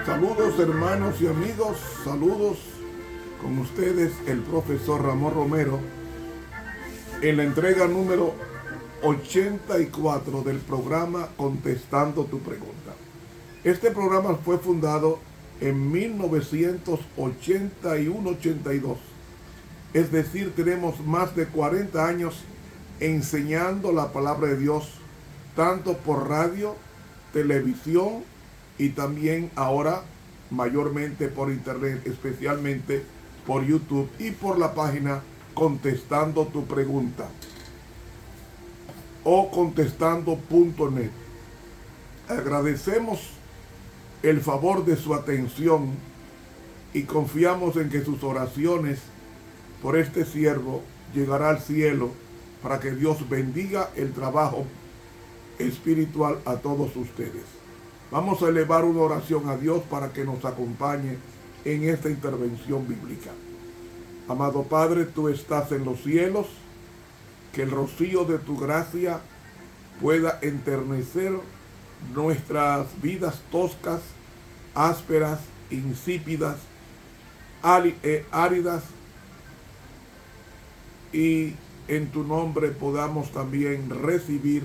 Saludos hermanos y amigos, saludos con ustedes el profesor Ramón Romero en la entrega número 84 del programa Contestando tu Pregunta. Este programa fue fundado en 1981-82, es decir, tenemos más de 40 años enseñando la palabra de Dios, tanto por radio, televisión y también ahora mayormente por internet, especialmente por YouTube y por la página Contestando tu Pregunta o contestando.net. Agradecemos el favor de su atención y confiamos en que sus oraciones por este siervo llegará al cielo para que Dios bendiga el trabajo espiritual a todos ustedes. Vamos a elevar una oración a Dios para que nos acompañe en esta intervención bíblica. Amado Padre, tú estás en los cielos, que el rocío de tu gracia pueda enternecer nuestras vidas toscas, ásperas, insípidas, áridas, y en tu nombre podamos también recibir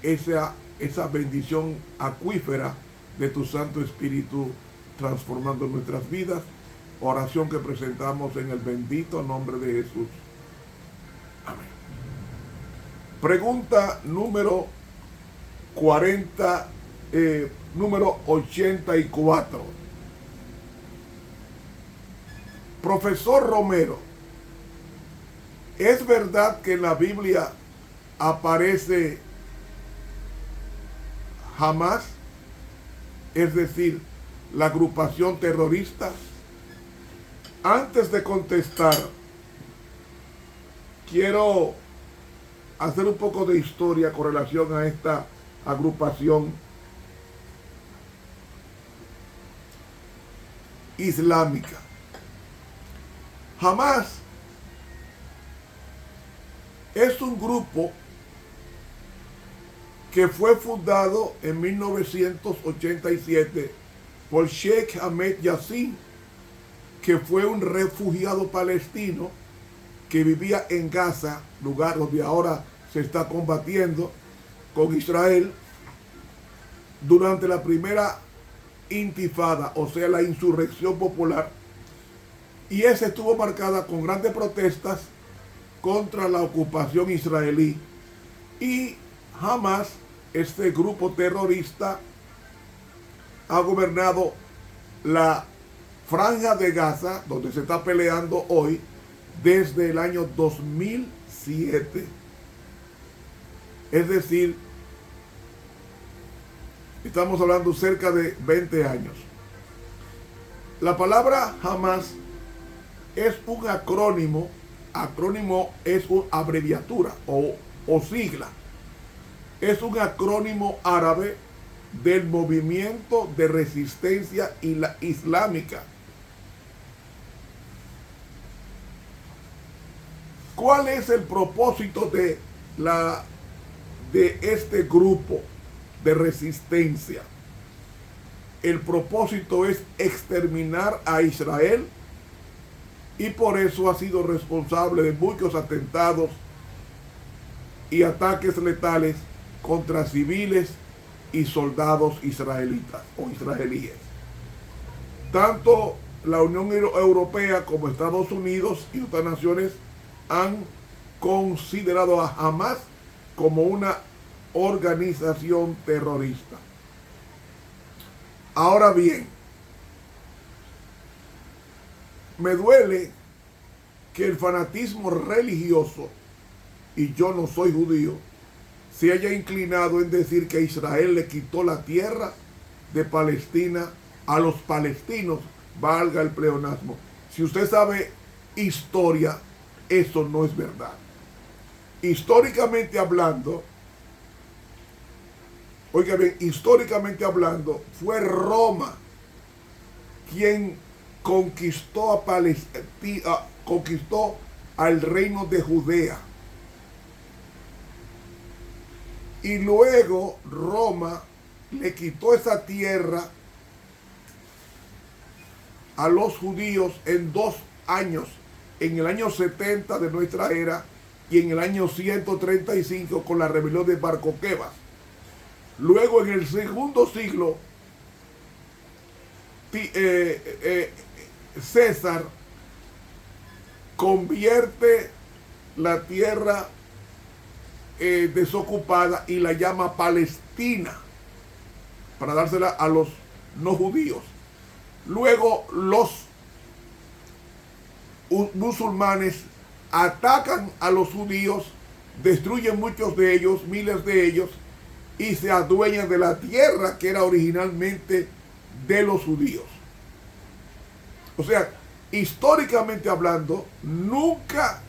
esa bendición acuífera de tu Santo Espíritu transformando nuestras vidas. Oración que presentamos en el bendito nombre de Jesús. Amén. Pregunta número 84. Profesor Romero, ¿es verdad que en la Biblia aparece Hamas, es decir, la agrupación terrorista? Antes de contestar, quiero hacer un poco de historia con relación a esta agrupación islámica. Hamas es un grupo que fue fundado en 1987 por Sheikh Ahmed Yassin, que fue un refugiado palestino que vivía en Gaza, lugar donde ahora se está combatiendo con Israel, durante la primera intifada, o sea, la insurrección popular, y esa estuvo marcada con grandes protestas contra la ocupación israelí. Y Hamas, este grupo terrorista, ha gobernado la franja de Gaza, donde se está peleando hoy, desde el año 2007. Es decir, estamos hablando cerca de 20 años. La palabra Hamas es un acrónimo. Acrónimo es una abreviatura o sigla. Es un acrónimo árabe del movimiento de resistencia islámica. ¿Cuál es el propósito de este grupo de resistencia? El propósito es exterminar a Israel, y por eso ha sido responsable de muchos atentados y ataques letales contra civiles y soldados israelitas o israelíes. Tanto la Unión Europea como Estados Unidos y otras naciones han considerado a Hamas como una organización terrorista. Ahora bien, me duele que el fanatismo religioso, y yo no soy judío, se haya inclinado en decir que Israel le quitó la tierra de Palestina a los palestinos, valga el pleonasmo. Si usted sabe historia, eso no es verdad. Históricamente hablando, oiga bien, históricamente hablando, fue Roma quien conquistó a Palestina, conquistó al reino de Judea. Y luego Roma le quitó esa tierra a los judíos en 2 años, en el año 70 de nuestra era y en el año 135 con la rebelión de Bar Coquebas. Luego en el segundo siglo, César convierte la tierra desocupada y la llama Palestina para dársela a los no judíos. Luego los musulmanes atacan a los judíos, destruyen muchos de ellos, miles de ellos, y se adueñan de la tierra que era originalmente de los judíos. O sea, históricamente hablando, nunca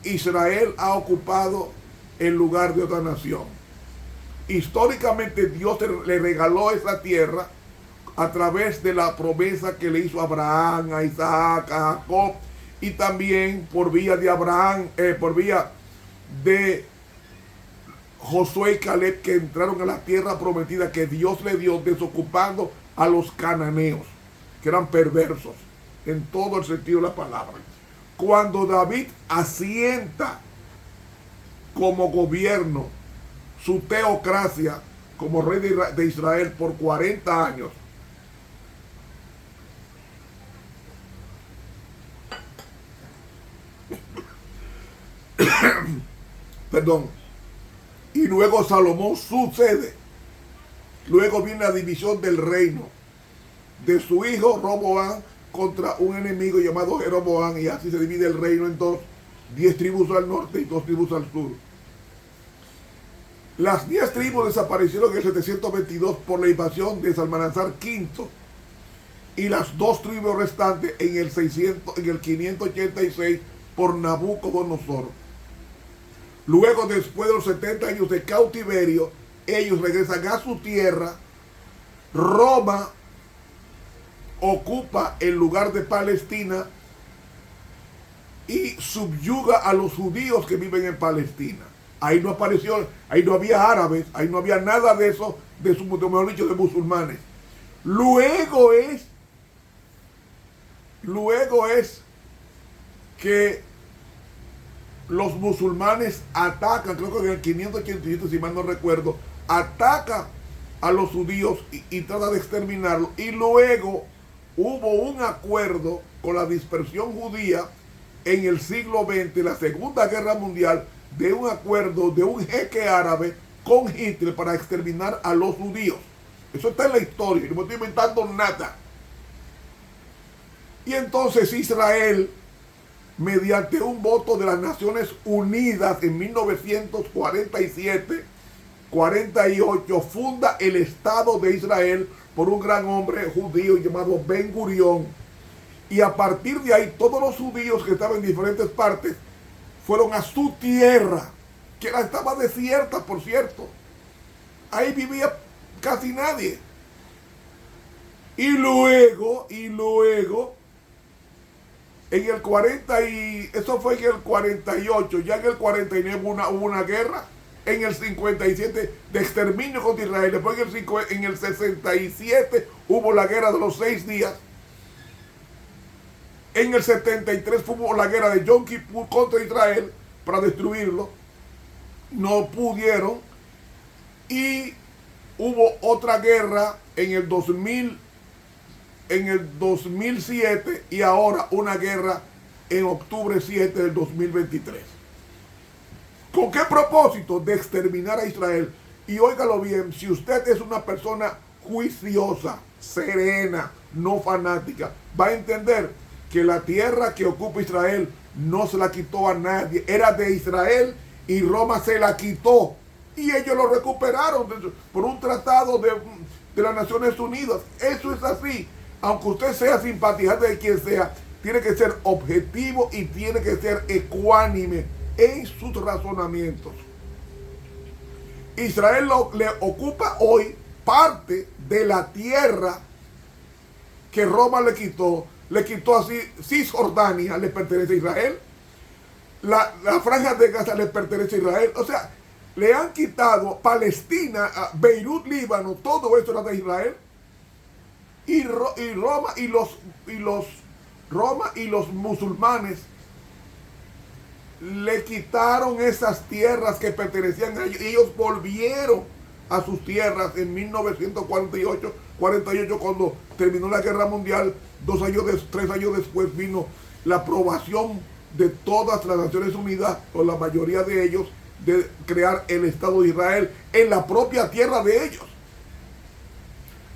Israel ha ocupado el lugar de otra nación. Históricamente Dios le regaló esa tierra a través de la promesa que le hizo a Abraham, a Isaac, a Jacob, y también por vía de Abraham, por vía de Josué y Caleb, que entraron a la tierra prometida que Dios le dio, desocupando a los cananeos, que eran perversos en todo el sentido de la palabra. Cuando David asienta como gobierno su teocracia como rey de Israel por 40 años, perdón, y luego Salomón sucede. Luego viene la división del reino de su hijo Roboam contra un enemigo llamado Jeroboam, y así se divide el reino en dos: 10 tribus al norte y 2 tribus al sur. Las 10 tribus desaparecieron en el 722 por la invasión de Salmanasar V, y las 2 tribus restantes en el 586 por Nabucodonosor. Luego, después de los 70 años de cautiverio, ellos regresan a su tierra. Roma ocupa el lugar de Palestina y subyuga a los judíos que viven en Palestina. Ahí no apareció, ahí no había árabes, ahí no había nada de eso, mejor dicho, de musulmanes. Luego es que los musulmanes atacan, creo que en el 587, si mal no recuerdo, ataca a los judíos y trata de exterminarlos. Y luego hubo un acuerdo con la dispersión judía en el siglo XX, la Segunda Guerra Mundial, de un acuerdo de un jeque árabe con Hitler para exterminar a los judíos. Eso está en la historia, no me estoy inventando nada. Y entonces Israel, mediante un voto de las Naciones Unidas en 1947-48, funda el Estado de Israel por un gran hombre judío llamado Ben Gurión. Y a partir de ahí, todos los judíos que estaban en diferentes partes fueron a su tierra, que estaba desierta, por cierto. Ahí vivía casi nadie. Y luego, en el 40 eso fue en el 48, ya en el 49 hubo una guerra, en el 57 de exterminio contra Israel, después en el 67 hubo la guerra de los 6 días, en el 73 hubo la guerra de Yom Kippur contra Israel para destruirlo, no pudieron, y hubo otra guerra en el 2007 y ahora una guerra en octubre 7 del 2023. ¿Con qué propósito? De exterminar a Israel. Y óigalo bien, si usted es una persona juiciosa, serena, no fanática, va a entender que la tierra que ocupa Israel no se la quitó a nadie, era de Israel y Roma se la quitó y ellos lo recuperaron por un tratado de las Naciones Unidas. Eso es así. Aunque usted sea simpatizante de quien sea, tiene que ser objetivo y tiene que ser ecuánime en sus razonamientos. Israel le ocupa hoy parte de la tierra que Roma le quitó así. Cisjordania le pertenece a Israel, la franja de Gaza le pertenece a Israel, o sea, le han quitado Palestina, Beirut, Líbano, todo esto era de Israel. y Roma y los musulmanes le quitaron esas tierras que pertenecían a ellos y ellos volvieron a sus tierras en 1948 cuando terminó la guerra mundial. 3 años después vino la aprobación de todas las Naciones Unidas, o la mayoría de ellos, de crear el Estado de Israel en la propia tierra de ellos.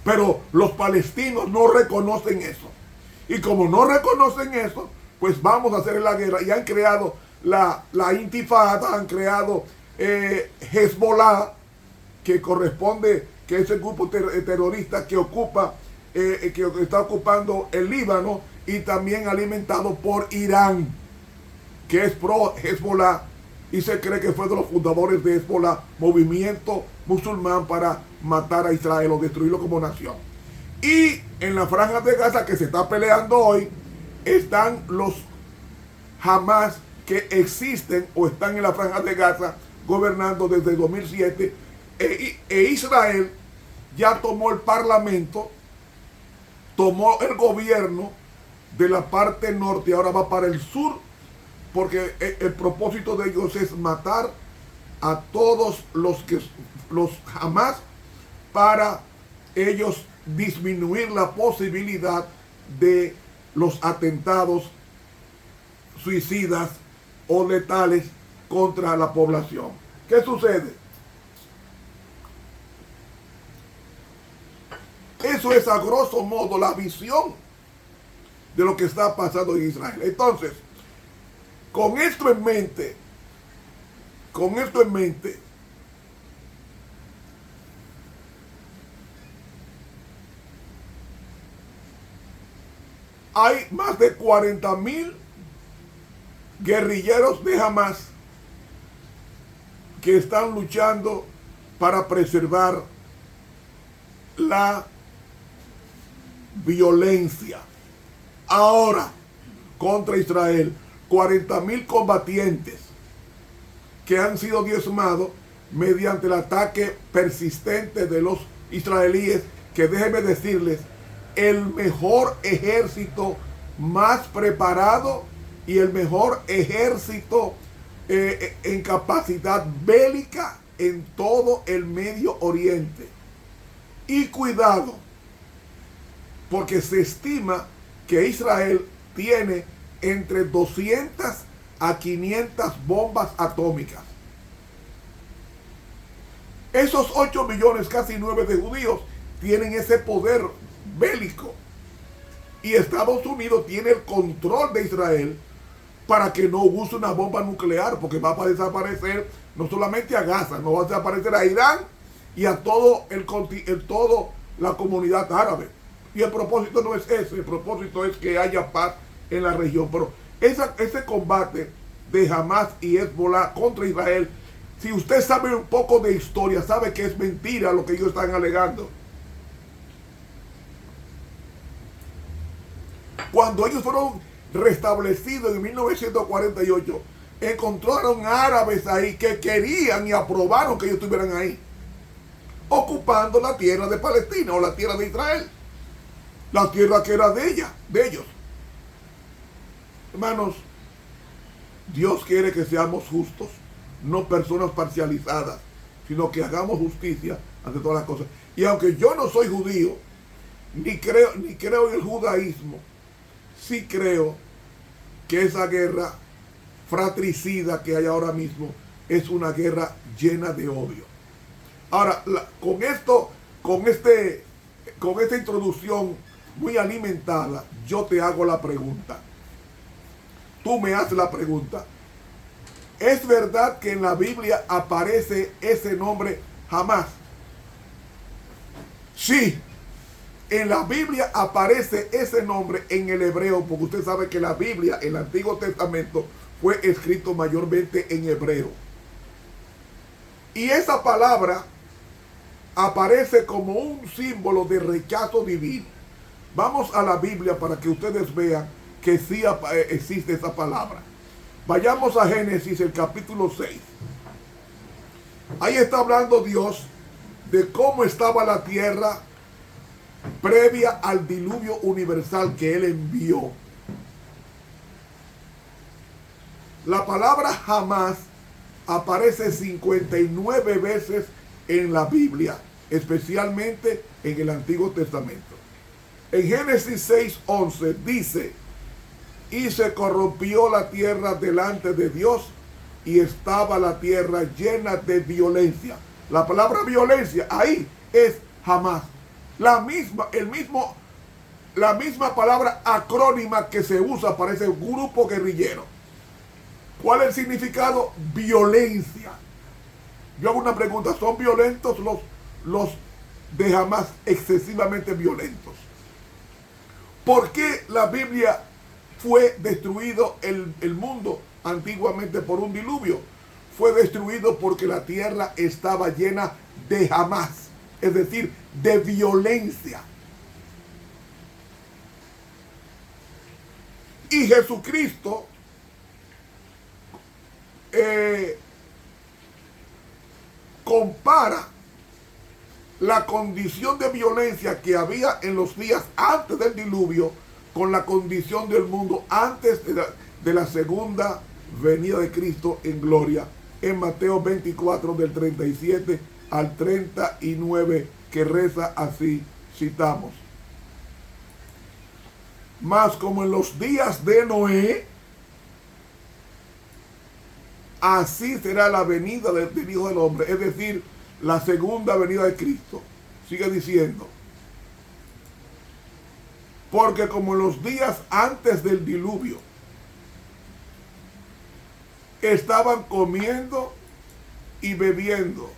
Pero los palestinos no reconocen eso. Y como no reconocen eso, pues vamos a hacer la guerra. Y han creado la Intifada, han creado Hezbollah, que corresponde, que es el grupo terrorista que está ocupando el Líbano, y también alimentado por Irán, que es pro Hezbollah, y se cree que fue de los fundadores de Hezbollah, movimiento musulmán para matar a Israel o destruirlo como nación. Y en la franja de Gaza, que se está peleando hoy, están los Hamas, que existen o están en la franja de Gaza gobernando desde 2007, e Israel ya tomó el parlamento, tomó el gobierno de la parte norte, ahora va para el sur, porque el propósito de ellos es matar a todos los Hamas, para ellos disminuir la posibilidad de los atentados suicidas o letales contra la población. ¿Qué sucede? Eso es a grosso modo la visión de lo que está pasando en Israel. Entonces, con esto en mente, hay más de 40,000 guerrilleros de Hamas que están luchando para preservar la violencia. Ahora, contra Israel, 40,000 combatientes que han sido diezmados mediante el ataque persistente de los israelíes, que déjenme decirles, el mejor ejército, más preparado, y el mejor ejército en capacidad bélica en todo el Medio Oriente. Y cuidado, porque se estima que Israel tiene entre 200 a 500 bombas atómicas. Esos 8 millones, casi 9 de judíos, tienen ese poder bélico. Y Estados Unidos tiene el control de Israel para que no use una bomba nuclear, porque va a desaparecer no solamente a Gaza, no va a desaparecer a Irán y a todo la comunidad árabe. Y el propósito no es ese, el propósito es que haya paz en la región. Pero ese combate de Hamas y Hezbollah contra Israel, si usted sabe un poco de historia, sabe que es mentira lo que ellos están alegando. Cuando ellos fueron restablecidos en 1948, encontraron árabes ahí que querían y aprobaron que ellos estuvieran ahí, ocupando la tierra de Palestina o la tierra de Israel, la tierra que era de ellos. Hermanos, Dios quiere que seamos justos, no personas parcializadas, sino que hagamos justicia ante todas las cosas. Y aunque yo no soy judío, ni creo en el judaísmo, sí creo que esa guerra fratricida que hay ahora mismo es una guerra llena de odio. Ahora, con esta introducción muy alimentada, yo te hago la pregunta. Tú me haces la pregunta. ¿Es verdad que en la Biblia aparece ese nombre Hamas? Sí. En la Biblia aparece ese nombre en el hebreo, porque usted sabe que la Biblia, el Antiguo Testamento, fue escrito mayormente en hebreo. Y esa palabra aparece como un símbolo de rechazo divino. Vamos a la Biblia para que ustedes vean que sí existe esa palabra. Vayamos a Génesis, el capítulo 6. Ahí está hablando Dios de cómo estaba la tierra previa al diluvio universal que él envió. La palabra jamás aparece 59 veces en la Biblia, especialmente en el Antiguo Testamento. En Génesis 6:11 dice: y se corrompió la tierra delante de Dios, y estaba la tierra llena de violencia. La palabra violencia ahí es jamás. La misma palabra acrónima que se usa para ese grupo guerrillero. ¿Cuál es el significado? Violencia. Yo hago una pregunta: ¿son violentos los de jamás excesivamente violentos? ¿Por qué la Biblia fue destruido el mundo antiguamente por un diluvio? Fue destruido porque la tierra estaba llena de jamás, es decir, de violencia. Y Jesucristo compara la condición de violencia que había en los días antes del diluvio con la condición del mundo antes de la segunda venida de Cristo en gloria, en Mateo 24 del 37 al 39, que reza así, citamos: mas como en los días de Noé, así será la venida del Hijo del Hombre, es decir, la segunda venida de Cristo. Sigue diciendo: porque como en los días antes del diluvio estaban comiendo y bebiendo,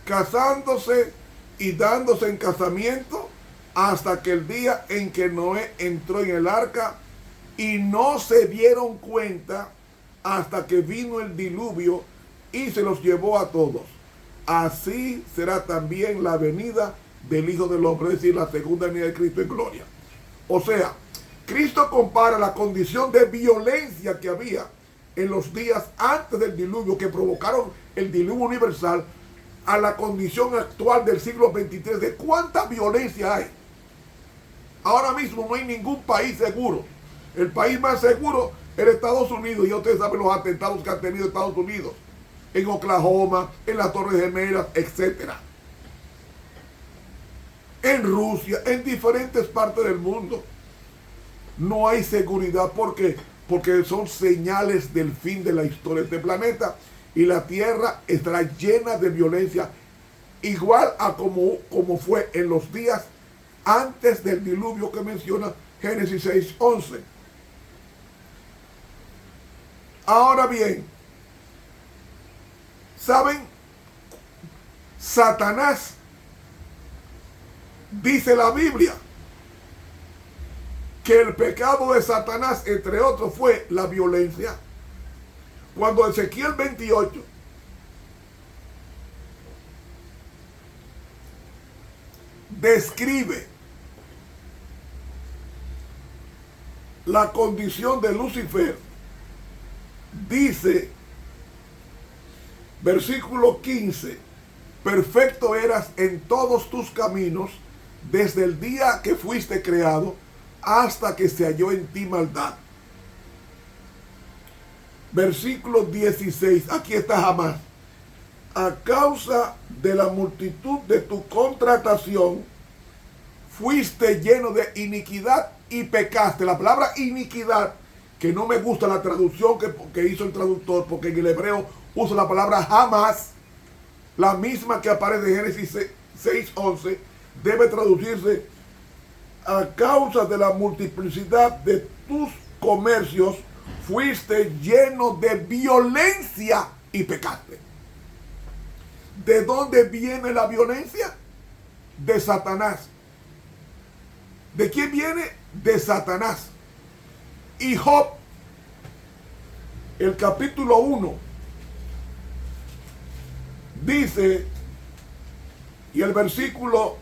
casándose y dándose en casamiento, hasta que el día en que Noé entró en el arca, y no se dieron cuenta hasta que vino el diluvio y se los llevó a todos. Así será también la venida del Hijo del Hombre, es decir, la segunda venida de Cristo en gloria. O sea, Cristo compara la condición de violencia que había en los días antes del diluvio, que provocaron el diluvio universal, a la condición actual del siglo XXIII, de cuánta violencia hay. Ahora mismo no hay ningún país seguro. El país más seguro es Estados Unidos, y ustedes saben los atentados que ha tenido Estados Unidos en Oklahoma, en las Torres Gemelas, etc. En Rusia, en diferentes partes del mundo. No hay seguridad porque son señales del fin de la historia de este planeta, y la tierra estará llena de violencia, igual a como fue en los días antes del diluvio que menciona Génesis 6:11. Ahora bien, ¿saben? Satanás, dice la Biblia, que el pecado de Satanás, entre otros, fue la violencia. Cuando Ezequiel 28 describe la condición de Lucifer, dice, versículo 15: perfecto eras en todos tus caminos desde el día que fuiste creado hasta que se halló en ti maldad. Versículo 16, aquí está jamás: a causa de la multitud de tu contratación fuiste lleno de iniquidad y pecaste. La palabra iniquidad, que no me gusta la traducción que hizo el traductor, porque en el hebreo usa la palabra jamás, la misma que aparece en Génesis 6:11, debe traducirse: a causa de la multiplicidad de tus comercios fuiste lleno de violencia y pecaste. ¿De dónde viene la violencia? De Satanás. ¿De quién viene? De Satanás. Y Job, el capítulo 1, dice, y el versículo,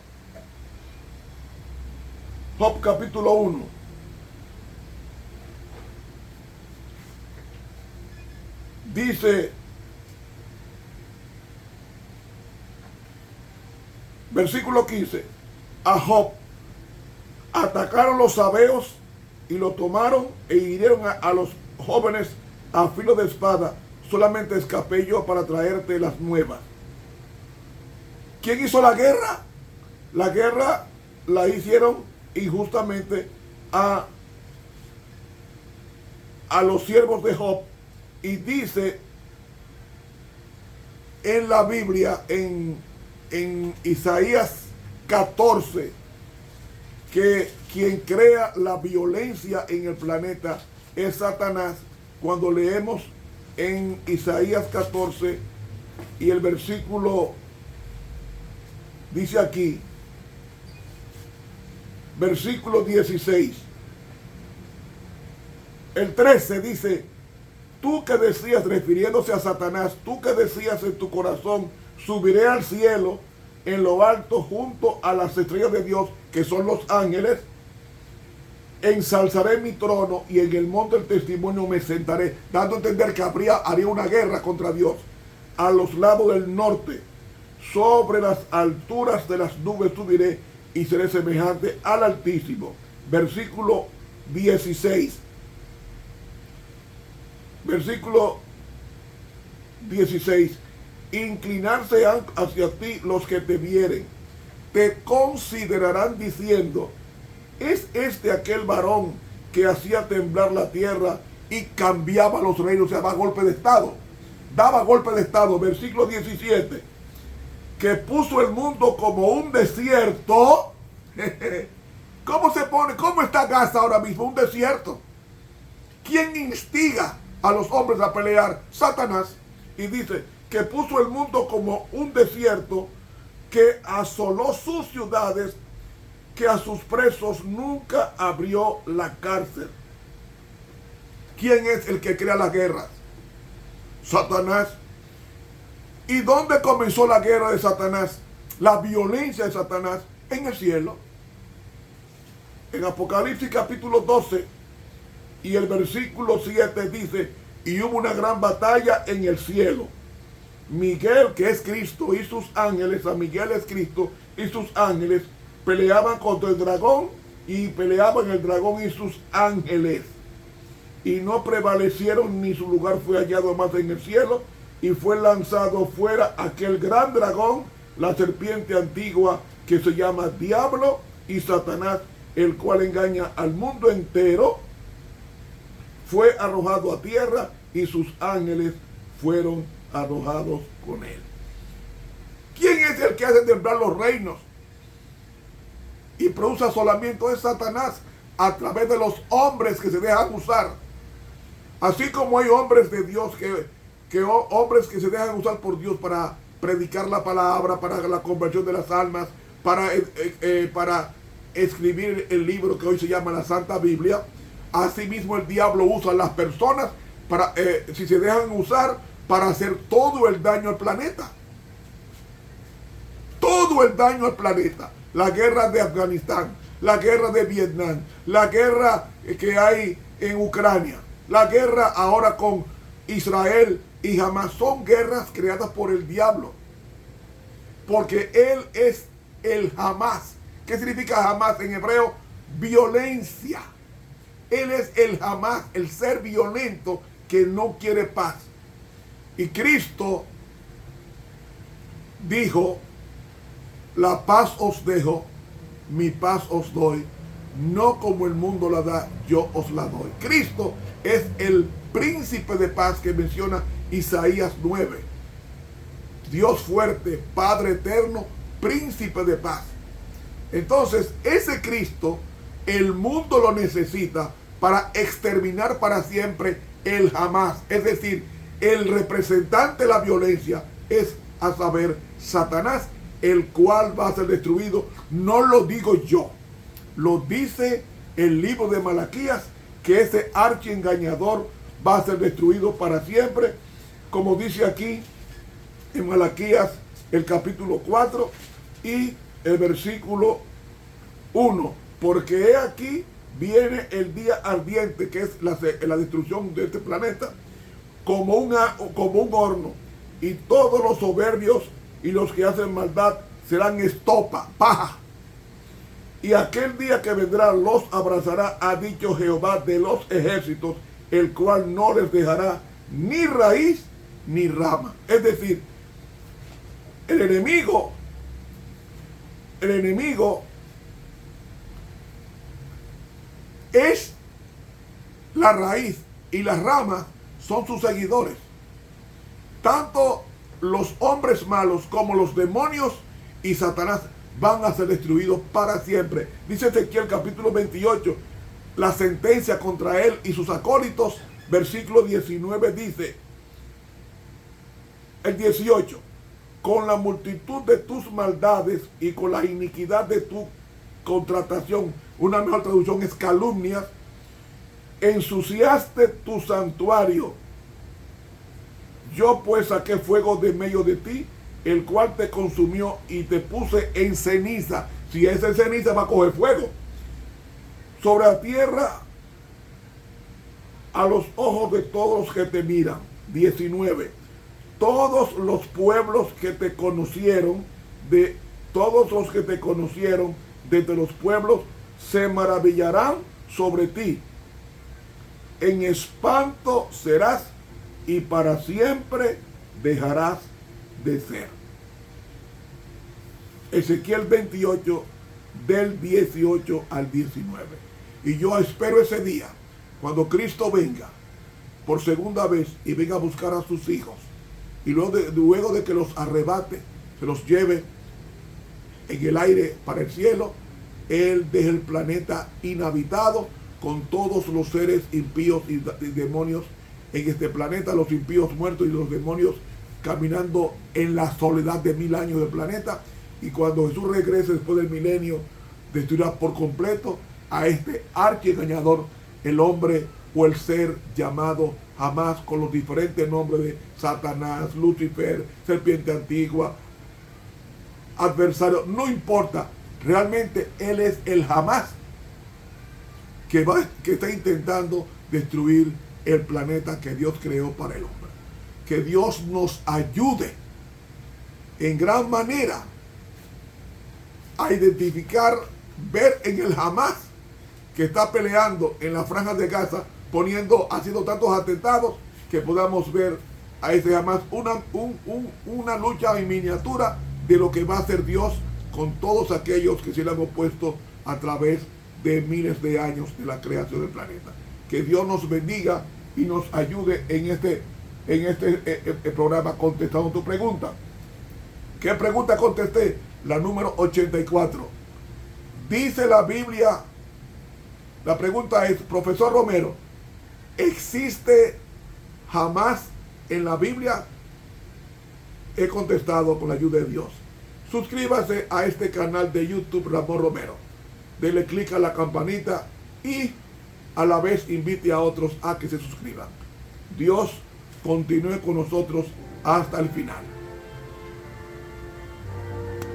Job capítulo 1, dice, versículo 15, a Job: Atacaron los sabeos y lo tomaron e hirieron a los jóvenes a filo de espada. Solamente escapé yo para traerte las nuevas. ¿Quién hizo la guerra? La guerra la hicieron injustamente a los siervos de Job. Y dice en la Biblia, en Isaías 14, que quien crea la violencia en el planeta es Satanás. Cuando leemos en Isaías 14 y el versículo dice aquí, versículo 16, el 13 dice: tú que decías, refiriéndose a Satanás, tú que decías en tu corazón, subiré al cielo, en lo alto junto a las estrellas de Dios, que son los ángeles, ensalzaré mi trono y en el monte del testimonio me sentaré, dando a entender que haría una guerra contra Dios. A los lados del norte, sobre las alturas de las nubes subiré y seré semejante al Altísimo. Versículo 16. Versículo 16. Inclinarse hacia ti los que te vieren, te considerarán diciendo: ¿es este aquel varón que hacía temblar la tierra y cambiaba los reinos? O sea, daba golpe de estado. Daba golpe de estado. Versículo 17. Que puso el mundo como un desierto. ¿Cómo se pone? ¿Cómo está Gaza ahora mismo? Un desierto. ¿Quién instiga a los hombres a pelear? Satanás. Y dice que puso el mundo como un desierto, que asoló sus ciudades, que a sus presos nunca abrió la cárcel. ¿Quién es el que crea las guerras? Satanás. ¿Y dónde comenzó la guerra de Satanás? La violencia de Satanás en el cielo. En Apocalipsis capítulo 12 y el versículo 7 dice: y hubo una gran batalla en el cielo. Miguel, que es Cristo, y sus ángeles, San Miguel es Cristo, y sus ángeles peleaban contra el dragón, y peleaban el dragón y sus ángeles. Y no prevalecieron, ni su lugar fue hallado más en el cielo, y fue lanzado fuera aquel gran dragón, la serpiente antigua, que se llama Diablo y Satanás, el cual engaña al mundo entero. Fue arrojado a tierra y sus ángeles fueron arrojados con él. ¿Quién es el que hace temblar los reinos y produce asolamiento? Es Satanás, a través de los hombres que se dejan usar. Así como hay hombres de Dios hombres que se dejan usar por Dios para predicar la palabra, para la conversión de las almas, para escribir el libro que hoy se llama la Santa Biblia. Asimismo el diablo usa a las personas para, si se dejan usar, para hacer todo el daño al planeta. Todo el daño al planeta. La guerra de Afganistán, la guerra de Vietnam, la guerra que hay en Ucrania, la guerra ahora con Israel y Hamas, son guerras creadas por el diablo. Porque él es el Hamas. ¿Qué significa Hamas en hebreo? Violencia. Él es el Hamas, el ser violento que no quiere paz. Y Cristo dijo: la paz os dejo, mi paz os doy, no como el mundo la da, yo os la doy. Cristo es el príncipe de paz que menciona Isaías 9. Dios fuerte, Padre eterno, príncipe de paz. Entonces, ese Cristo, el mundo lo necesita para exterminar para siempre el Hamas. Es decir, el representante de la violencia es, a saber, Satanás, el cual va a ser destruido. No lo digo yo, lo dice el libro de Malaquías, que ese archiengañador va a ser destruido para siempre, como dice aquí en Malaquías el capítulo 4 y el versículo 1. Porque he aquí viene el día ardiente, que es la destrucción de este planeta, como un horno, y todos los soberbios y los que hacen maldad serán estopa, paja. Y aquel día que vendrá los abrazará, ha dicho Jehová de los ejércitos, el cual no les dejará ni raíz ni rama. Es decir, el enemigo es la raíz y las ramas son sus seguidores. Tanto los hombres malos como los demonios y Satanás van a ser destruidos para siempre. Dice Ezequiel capítulo 28, la sentencia contra él y sus acólitos, versículo 19 dice, el 18, con la multitud de tus maldades y con la iniquidad de tu contratación, una mejor traducción es calumnias, ensuciaste tu santuario. Yo pues saqué fuego de medio de ti, el cual te consumió y te puse en ceniza. Si es en ceniza va a coger fuego. Sobre la tierra a los ojos de todos los que te miran. 19. Todos los pueblos que te conocieron, de todos los que te conocieron, de entre los pueblos, se maravillarán sobre ti. En espanto serás y para siempre dejarás de ser. Ezequiel 28, del 18 al 19. Y yo espero ese día, cuando Cristo venga por segunda vez y venga a buscar a sus hijos, y luego de que los arrebate, se los lleve en el aire para el cielo, Él deja el planeta inhabitado con todos los seres impíos y demonios en este planeta, los impíos muertos y los demonios caminando en la soledad de 1000 años del planeta. Y cuando Jesús regrese después del milenio, destruirá por completo a este archiengañador, el hombre o el ser llamado Hamás, con los diferentes nombres de Satanás, Lucifer, serpiente antigua, adversario, no importa. Realmente él es el Hamás que está intentando destruir el planeta que Dios creó para el hombre. Que Dios nos ayude en gran manera a identificar, ver en el Hamás que está peleando en la franja de Gaza, haciendo tantos atentados, que podamos ver a ese Hamás una lucha en miniatura de lo que va a hacer Dios con todos aquellos que se le han opuesto a través de miles de años de la creación del planeta. Que Dios nos bendiga y nos ayude en este programa contestando tu pregunta. ¿Qué pregunta contesté? La número 84. Dice la Biblia, la pregunta es, profesor Romero, ¿existe Hamás en la Biblia? He contestado con la ayuda de Dios. Suscríbase a este canal de YouTube Ramón Romero. Dele clic a la campanita y a la vez invite a otros a que se suscriban. Dios continúe con nosotros hasta el final.